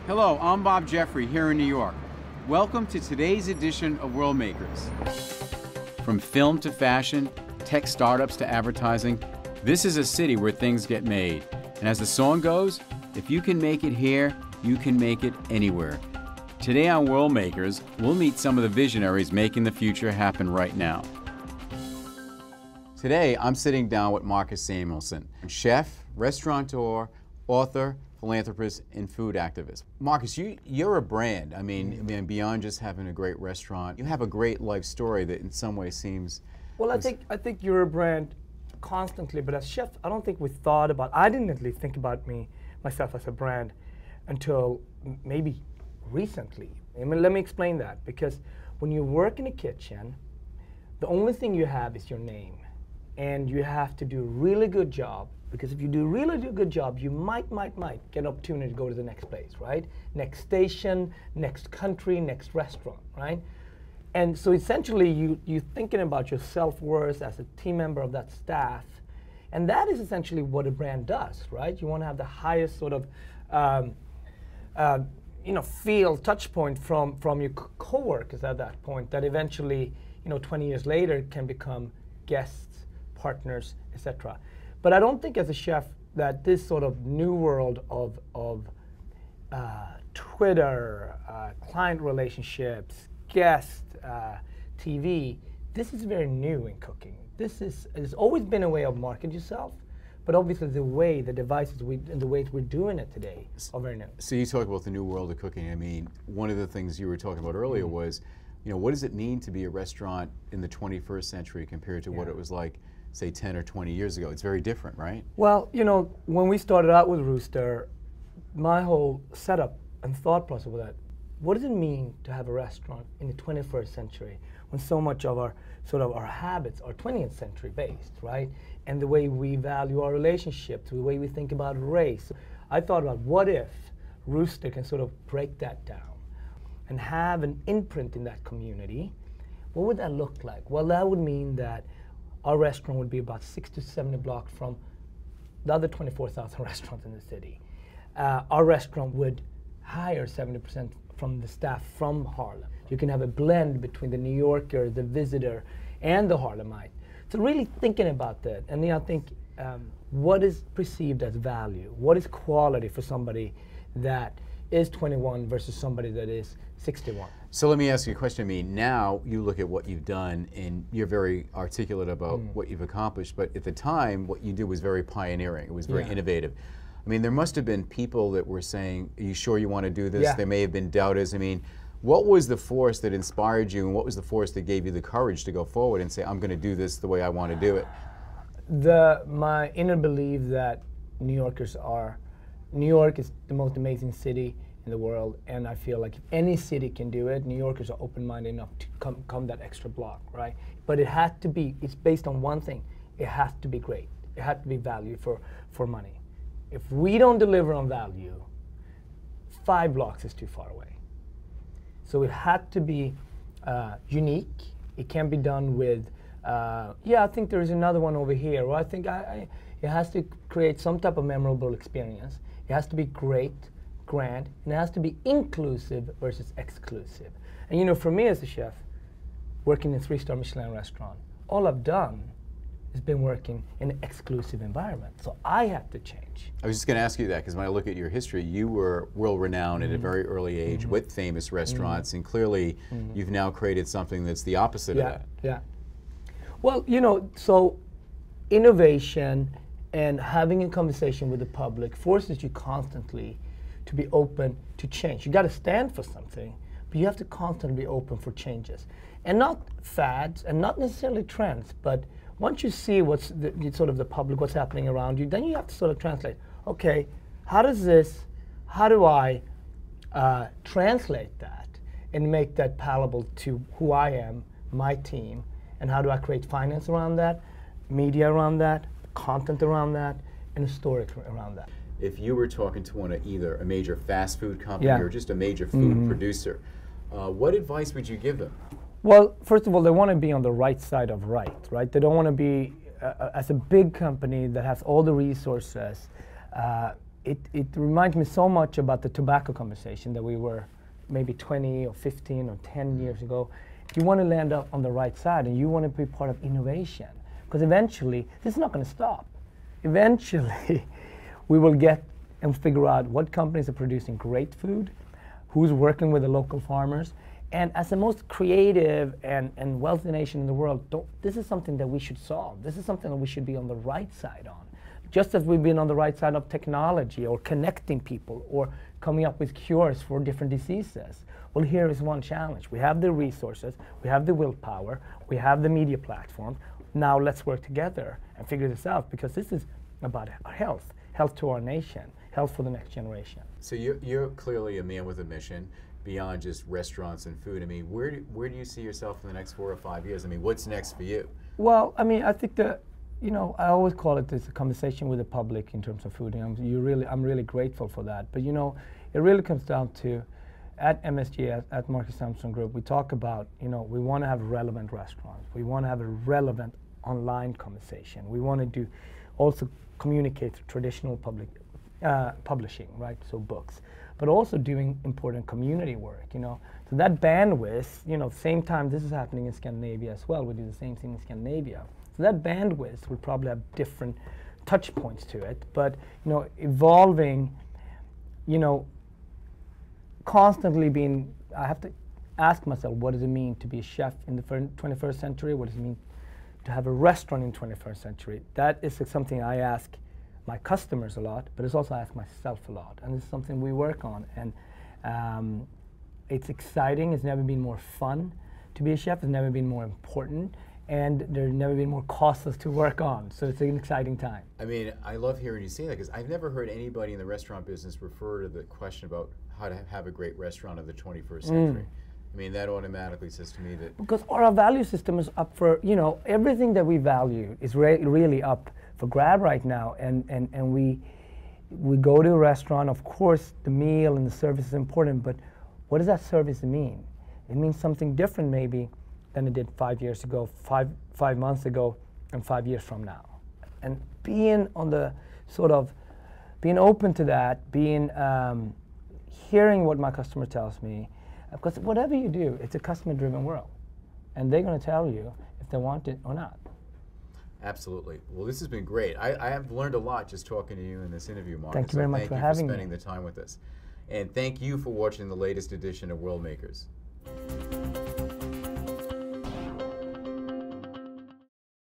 Hello, I'm Bob Jeffrey here in New York. Welcome to today's edition of Worldmakers. From film to fashion, tech startups to advertising, this is a city where things get made. And as the song goes, if you can make it here, you can make it anywhere. Today on Worldmakers, we'll meet some of the visionaries making the future happen right now. Today, I'm sitting down with Marcus Samuelsson, chef, restaurateur, author, philanthropist, and food activist. Marcus, you're a brand. I mean, beyond just having a great restaurant, you have a great life story that in some way seems... Well, I think you're a brand constantly, but as chef, I don't think we thought about, I didn't really think about myself as a brand until maybe recently. I mean, let me explain that, because when you work in a kitchen, the only thing you have is your name, and you have to do a really good job. Because if you do a really good job, you might get an opportunity to go to the next place, right? Next station, next country, next restaurant, right? And so essentially, you're thinking about your self-worth as a team member of that staff. And that is essentially what a brand does, right? You want to have the highest sort of, feel, touch point from your co-workers at that point that eventually, 20 years later can become guests, partners, etc. But I don't think as a chef that this sort of new world of Twitter, client relationships, guest, TV, this is very new in cooking. It's always been a way of marketing yourself, but obviously the devices and the ways we're doing it today are very new. So you talk about the new world of cooking. I mean, one of the things you were talking about earlier was, what does it mean to be a restaurant in the 21st century compared to what it was like, say, 10 or 20 years ago? It's very different, right? Well, when we started out with Rooster, my whole setup and thought process was that, what does it mean to have a restaurant in the 21st century when so much of our habits are 20th century based, right? And the way we value our relationships, the way we think about race. I thought about, what if Rooster can sort of break that down and have an imprint in that community? What would that look like? Well, that would mean that our restaurant would be about 60 to 70 blocks from the other 24,000 restaurants in the city. Our restaurant would hire 70% from the staff from Harlem. You can have a blend between the New Yorker, the visitor, and the Harlemite. So really thinking about that, and I think what is perceived as value? What is quality for somebody that is 21 versus somebody that is 61? So let me ask you a question. I mean, now you look at what you've done and you're very articulate about what you've accomplished, but at the time what you did was very pioneering. It was very innovative. I mean, there must have been people that were saying, are you sure you want to do this? Yeah. There may have been doubters. I mean, what was the force that inspired you, and what was the force that gave you the courage to go forward and say, I'm going to do this the way I want to do it? My inner belief that New York is the most amazing city in the world, and I feel like if any city can do it, New Yorkers are open-minded enough to come that extra block, right? But it's based on one thing. It has to be great. It has to be value for money. If we don't deliver on value, 5 blocks is too far away. So it had to be unique. It can be done with, I think there is another one over here. Well, I think it has to create some type of memorable experience. It has to be great, grand, and it has to be inclusive versus exclusive. And for me as a chef, working in a 3-star Michelin restaurant, all I've done has been working in an exclusive environment. So I had to change. I was just going to ask you that, because when I look at your history, you were world-renowned at a very early age with famous restaurants, and clearly you've now created something that's the opposite of that. Yeah. Well, so innovation and having a conversation with the public forces you constantly to be open to change. You got to stand for something, but you have to constantly be open for changes. And not fads, and not necessarily trends, but once you see what's the public, what's happening around you, then you have to sort of translate. Okay, how do I translate that and make that palatable to who I am, my team, and how do I create finance around that, media around that, content around that, and a story around that. If you were talking to either a major fast food company or just a major food producer, what advice would you give them? Well, first of all, they want to be on the right side of right? They don't want to be, as a big company that has all the resources, it reminds me so much about the tobacco conversation that we were maybe 20 or 15 or 10 years ago. You want to land up on the right side, and you want to be part of innovation, because eventually this is not going to stop. Eventually we will get and figure out what companies are producing great food, who's working with the local farmers, and as the most creative and wealthy nation in the world, this is something that we should solve. This is something that we should be on the right side on. Just as we've been on the right side of technology or connecting people or coming up with cures for different diseases. Well, here is one challenge. We have the resources, we have the willpower, we have the media platform. Now let's work together and figure this out, because this is about our health to our nation, health for the next generation. So you're clearly a man with a mission beyond just restaurants and food. I mean, where do you see yourself in the next 4 or 5 years? I mean, what's next for you? Well, I mean, I think that, I always call it this a conversation with the public in terms of food, and I'm really grateful for that. But it really comes down to, at MSG, at Marcus Samuelsson Group, we talk about, we want to have relevant restaurants. We want to have a relevant online conversation. We want to also communicate through traditional public publishing, right? So books, but also doing important community work, So that bandwidth, same time this is happening in Scandinavia as well. We do the same thing in Scandinavia. So that bandwidth will probably have different touch points to it, but evolving, constantly being. I have to ask myself, what does it mean to be a chef in the 21st century? What does it mean to have a restaurant in the 21st century? That is something I ask my customers a lot, but it's also I ask myself a lot, and it's something we work on. And it's exciting. It's never been more fun to be a chef. It's never been more important. And there's never been more costless to work on, so it's an exciting time. I mean, I love hearing you say that, because I've never heard anybody in the restaurant business refer to the question about how to have a great restaurant of the 21st century. I mean, that automatically says to me that... Because our value system is up for, everything that we value is really up for grab right now, and we go to a restaurant. Of course, the meal and the service is important, but what does that service mean? It means something different maybe than it did 5 years ago, five months ago, and 5 years from now. And being on the being open to that, hearing what my customer tells me, because whatever you do, it's a customer-driven world, and they're going to tell you if they want it or not. Absolutely. Well, this has been great. I have learned a lot just talking to you in this interview, Marcus. Thank you very much for having me. Thank you for spending the time with us. And thank you for watching the latest edition of Worldmakers.